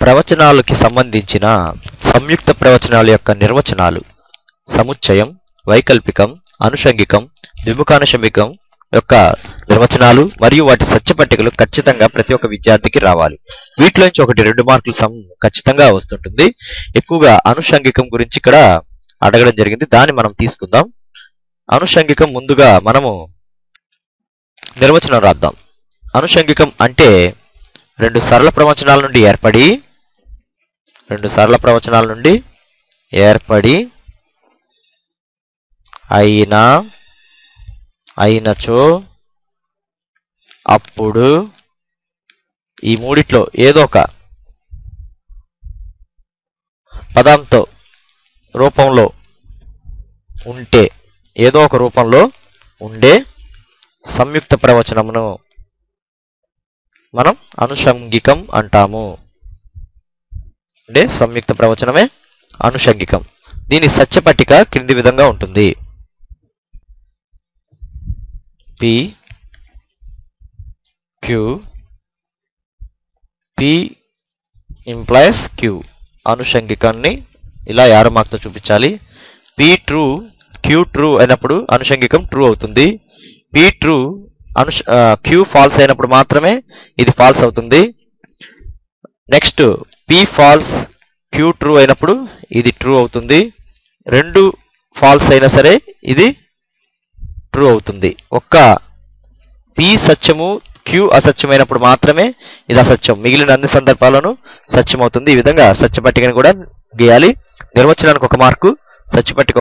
ప్రవచనాలకి సంబంధించిన సంయుక్త ప్రవచనాల యొక్క నిర్వచనాలు సముచ్చయం, వైకల్పికం, అనుషంగికం, ద్విముఖానుషంగికం యొక్క నిర్వచనాలు మరియు వాటి సత్యపట్టికలు ఖచ్చితంగా ప్రతి ఒక్క విద్యార్థికి రావాలి. వీటిలోంచి 1-2 మార్కులు ఖచ్చితంగా వస్తుంటుంది. ఎక్కువగా అనుషంగికం గురించి ఇక్కడ అడగడం జరిగింది, దాన్ని మనం తీసుకుందాం. అనుషంగికం ముందుగా మనము నిర్వచనం రాద్దాం. అనుషంగికం అంటే రెండు సరళ ప్రవచనాల నుండి ఏర్పడి అయినచో అప్పుడు ఈ మూడిట్లో ఏదో ఒక పదంతో రూపంలో ఉండే సంయుక్త ప్రవచనమును మనం అనుషంగికం అంటాము. అంటే సంయుక్త ప్రవచనమే అనుషంగికం. దీని సత్యపట్టిక క్రింది విధంగా ఉంటుంది. P Q P implies Q. అనుషంగికాన్ని ఇలా యారో మార్క్ తో చూపించాలి. P ట్రూ, Q ట్రూ అయినప్పుడు అనుషంగికం ట్రూ అవుతుంది. P ట్రూ, Q ఫాల్స్ అయినప్పుడు మాత్రమే ఇది ఫాల్స్ అవుతుంది. Next P false, Q true అయినప్పుడు ఇది ట్రూ అవుతుంది. రెండు ఫాల్స్ అయినా సరే ఇది ట్రూ అవుతుంది. ఒక్క P సత్యము, Q అసత్యమైనప్పుడు మాత్రమే ఇది అసత్యం. మిగిలిన అన్ని సందర్భాల్లోనూ సత్యం అవుతుంది. ఈ విధంగా సత్యపట్టికను కూడా గీయాలి. నిర్వచనానికి 1 మార్కు, సత్యపట్టిక